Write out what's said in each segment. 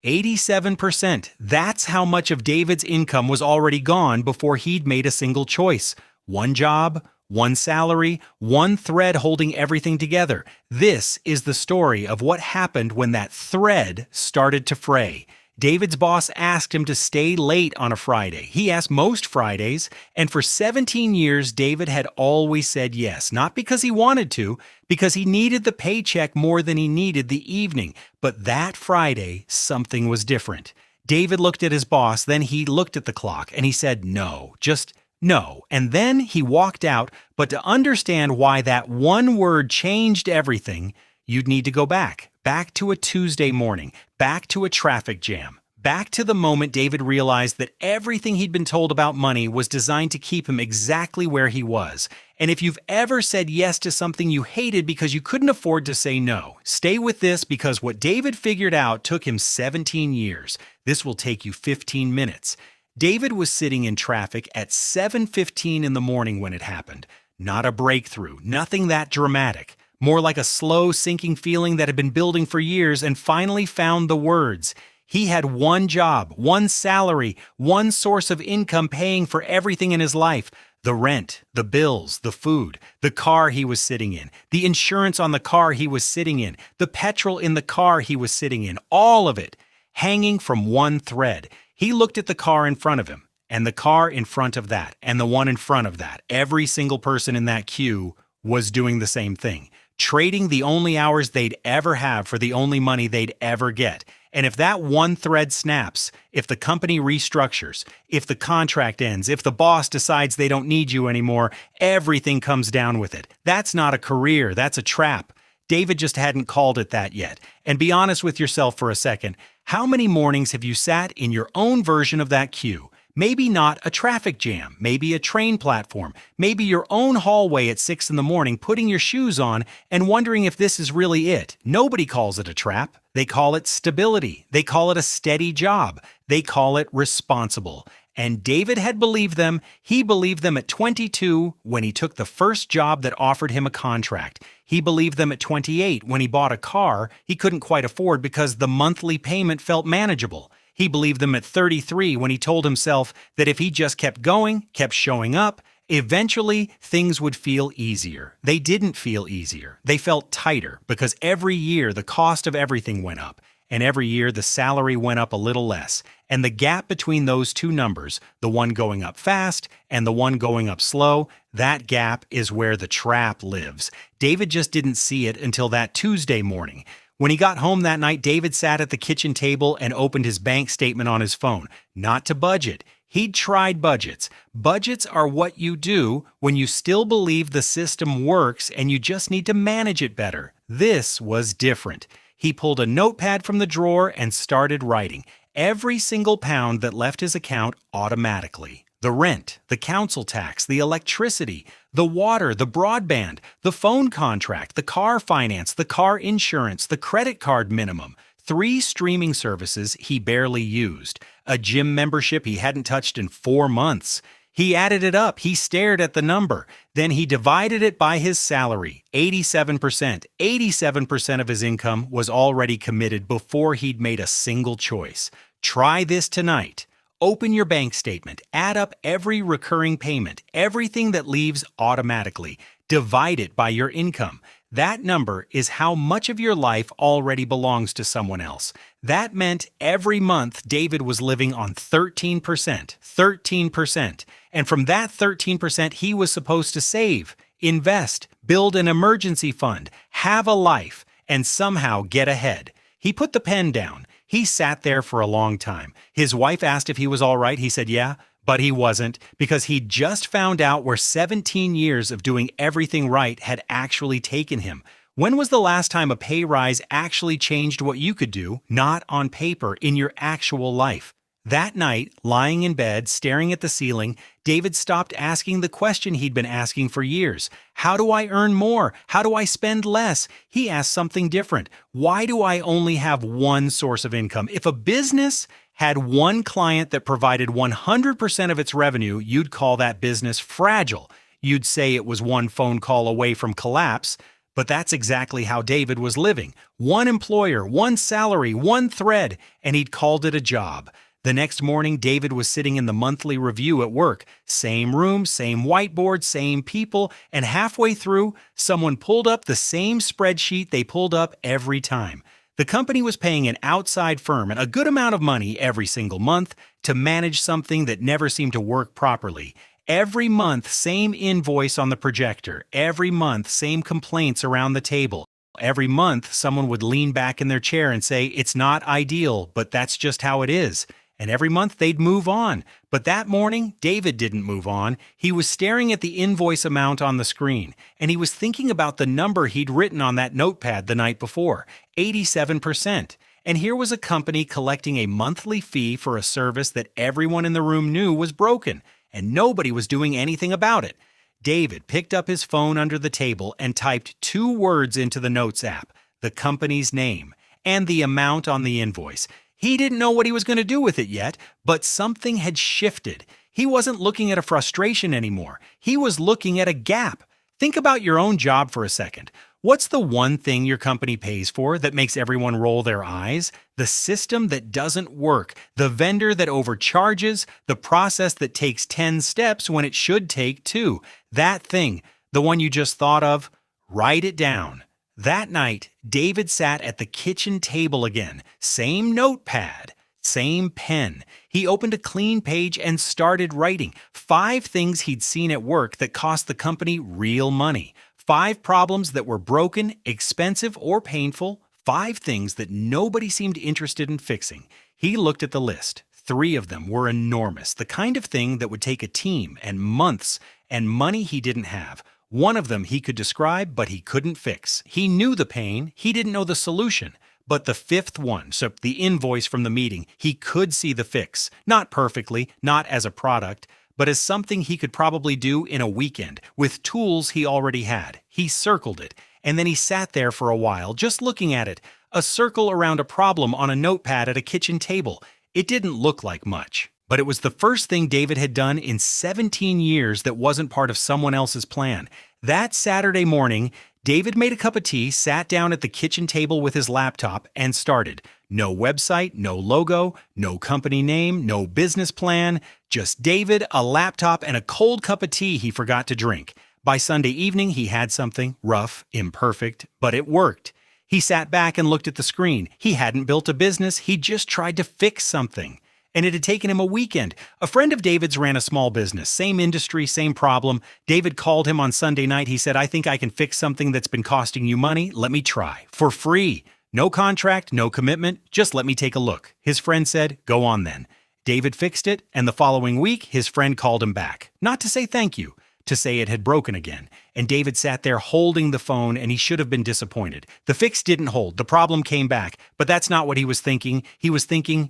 87%. That's how much of David's income was already gone before he'd made a single choice. One job, one salary, one thread holding everything together. This is the story of what happened when that thread started to fray. David's boss asked him to stay late on a Friday. He asked most Fridays, and for 17 years, David had always said yes, not because he wanted to, because he needed the paycheck more than he needed the evening. But that Friday, something was different. David looked at his boss, then he looked at the clock, and he said no, just no. And then he walked out, but to understand why that one word changed everything, you'd need to go back to a Tuesday morning, back to a traffic jam, back to the moment David realized that everything he'd been told about money was designed to keep him exactly where he was. And if you've ever said yes to something you hated because you couldn't afford to say no, stay with this because what David figured out took him 17 years. This will take you 15 minutes. David was sitting in traffic at 7:15 in the morning when it happened. Not a breakthrough, nothing that dramatic. More like a slow sinking feeling that had been building for years and finally found the words. He had one job, one salary, one source of income paying for everything in his life. The rent, the bills, the food, the car he was sitting in, the insurance on the car he was sitting in, the petrol in the car he was sitting in, all of it, hanging from one thread. He looked at the car in front of him, and the car in front of that, and the one in front of that. Every single person in that queue was doing the same thing, trading the only hours they'd ever have for the only money they'd ever get. And if that one thread snaps, if the company restructures, if the contract ends, if the boss decides they don't need you anymore, everything comes down with it. That's not a career, that's a trap. David just hadn't called it that yet. And be honest with yourself for a second. How many mornings have you sat in your own version of that queue? Maybe not a traffic jam, maybe a train platform, maybe your own hallway at 6 in the morning, putting your shoes on and wondering if this is really it. Nobody calls it a trap. They call it stability. They call it a steady job. They call it responsible. And David had believed them. He believed them at 22 when he took the first job that offered him a contract. He believed them at 28 when he bought a car he couldn't quite afford because the monthly payment felt manageable. He believed them at 33 when he told himself that if he just kept going, kept showing up, eventually things would feel easier. They didn't feel easier. They felt tighter because every year the cost of everything went up, and every year the salary went up a little less. And the gap between those two numbers, the one going up fast and the one going up slow, that gap is where the trap lives. David just didn't see it until that Tuesday morning. When he got home that night, David sat at the kitchen table and opened his bank statement on his phone. Not to budget. He'd tried budgets. Budgets are what you do when you still believe the system works and you just need to manage it better. This was different. He pulled a notepad from the drawer and started writing every single pound that left his account automatically. The rent, the council tax, the electricity, the water, the broadband, the phone contract, the car finance, the car insurance, the credit card minimum, 3 streaming services he barely used, a gym membership he hadn't touched in 4 months. He added it up. He stared at the number. Then he divided it by his salary, 87%. 87% of his income was already committed before he'd made a single choice. Try this tonight. Open your bank statement, add up every recurring payment, everything that leaves automatically. Divide it by your income. That number is how much of your life already belongs to someone else. That meant every month David was living on 13%. 13%. And from that 13%, he was supposed to save, invest, build an emergency fund, have a life, and somehow get ahead. He put the pen down. He sat there for a long time. His wife asked if he was all right. He said, yeah, but he wasn't because he'd just found out where 17 years of doing everything right had actually taken him. When was the last time a pay rise actually changed what you could do, not on paper, in your actual life? That night, lying in bed, staring at the ceiling, David stopped asking the question he'd been asking for years. How do I earn more? How do I spend less? He asked something different. Why do I only have one source of income? If a business had one client that provided 100% of its revenue, you'd call that business fragile. You'd say it was one phone call away from collapse. But that's exactly how David was living. One employer, one salary, one thread, and he'd called it a job. The next morning, David was sitting in the monthly review at work. Same room, same whiteboard, same people, and halfway through, someone pulled up the same spreadsheet they pulled up every time. The company was paying an outside firm a good amount of money every single month to manage something that never seemed to work properly. Every month, same invoice on the projector. Every month, same complaints around the table. Every month, someone would lean back in their chair and say, "It's not ideal, but that's just how it is." And every month they'd move on. But that morning, David didn't move on. He was staring at the invoice amount on the screen, and he was thinking about the number he'd written on that notepad the night before, 87%. And here was a company collecting a monthly fee for a service that everyone in the room knew was broken, and nobody was doing anything about it. David picked up his phone under the table and typed 2 words into the Notes app, the company's name, and the amount on the invoice. He didn't know what he was going to do with it yet, but something had shifted. He wasn't looking at a frustration anymore. He was looking at a gap. Think about your own job for a second. What's the one thing your company pays for that makes everyone roll their eyes? The system that doesn't work, the vendor that overcharges, the process that takes 10 steps when it should take 2. That thing, the one you just thought of, write it down. That night, David sat at the kitchen table again. Same notepad, same pen. He opened a clean page and started writing 5 things he'd seen at work that cost the company real money. 5 problems that were broken, expensive, or painful. 5 things that nobody seemed interested in fixing. He looked at the list. 3 of them were enormous, the kind of thing that would take a team and months and money he didn't have. 1 of them he could describe, but he couldn't fix. He knew the pain, he didn't know the solution. But the 5th one, so the invoice from the meeting, he could see the fix. Not perfectly, not as a product, but as something he could probably do in a weekend, with tools he already had. He circled it, and then he sat there for a while, just looking at it, a circle around a problem on a notepad at a kitchen table. It didn't look like much. But it was the first thing David had done in 17 years that wasn't part of someone else's plan. That Saturday morning, David made a cup of tea, sat down at the kitchen table with his laptop, and started. No website, no logo, no company name, no business plan, just David, a laptop, and a cold cup of tea he forgot to drink. By Sunday evening, he had something, rough, imperfect, but it worked. He sat back and looked at the screen. He hadn't built a business, he just tried to fix something. And it had taken him a weekend. A friend of David's ran a small business, same industry, same problem. David called him on Sunday night. He said, "I think I can fix something that's been costing you money. Let me try. For free. No contract, no commitment. Just let me take a look." His friend said, "Go on then." David fixed it, and the following week, his friend called him back. Not to say thank you, to say it had broken again. And David sat there holding the phone, and he should have been disappointed. The fix didn't hold. The problem came back. But that's not what he was thinking. He was thinking,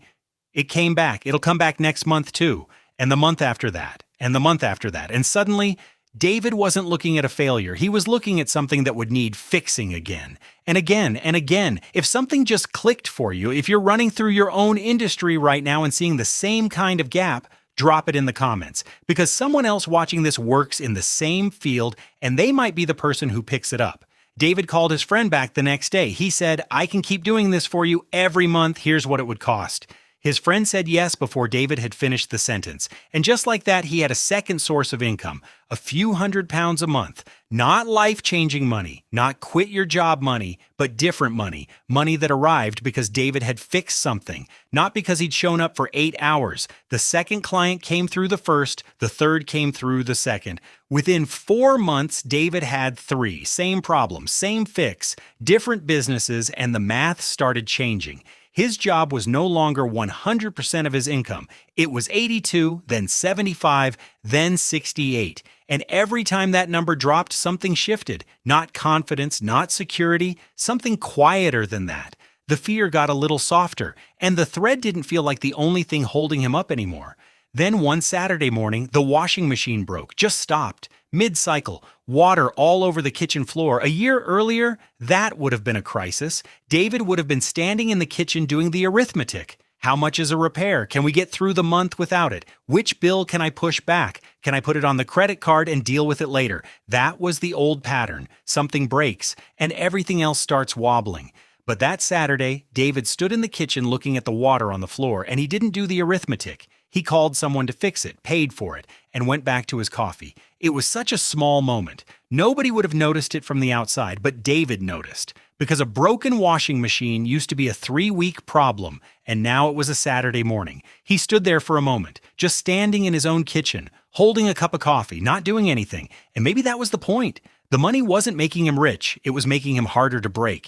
it came back. It'll come back next month too. And the month after that. And the month after that. And suddenly, David wasn't looking at a failure. He was looking at something that would need fixing again. And again and again. If something just clicked for you, if you're running through your own industry right now and seeing the same kind of gap, drop it in the comments. Because someone else watching this works in the same field, and they might be the person who picks it up. David called his friend back the next day. He said, "I can keep doing this for you every month. Here's what it would cost." His friend said yes before David had finished the sentence. And just like that, he had a second source of income, a few £100s a month. Not life-changing money, not quit-your-job money, but different money. Money that arrived because David had fixed something, not because he'd shown up for 8 hours. The second client came through the first, the third came through the second. Within 4 months, David had 3. Same problem, same fix, different businesses, and the math started changing. His job was no longer 100% of his income. It was 82, then 75, then 68. And every time that number dropped, something shifted. Not confidence, not security, something quieter than that. The fear got a little softer, and the thread didn't feel like the only thing holding him up anymore. Then one Saturday morning, the washing machine broke, just stopped. Mid-cycle, water all over the kitchen floor. A year earlier, that would have been a crisis. David would have been standing in the kitchen doing the arithmetic. How much is a repair? Can we get through the month without it? Which bill can I push back? Can I put it on the credit card and deal with it later? That was the old pattern. Something breaks, and everything else starts wobbling. But that Saturday, David stood in the kitchen looking at the water on the floor, and he didn't do the arithmetic. He called someone to fix it, paid for it, and went back to his coffee. It was such a small moment. Nobody would have noticed it from the outside, but David noticed. Because a broken washing machine used to be a 3-week problem, and now it was a Saturday morning. He stood there for a moment, just standing in his own kitchen, holding a cup of coffee, not doing anything. And maybe that was the point. The money wasn't making him rich, it was making him harder to break.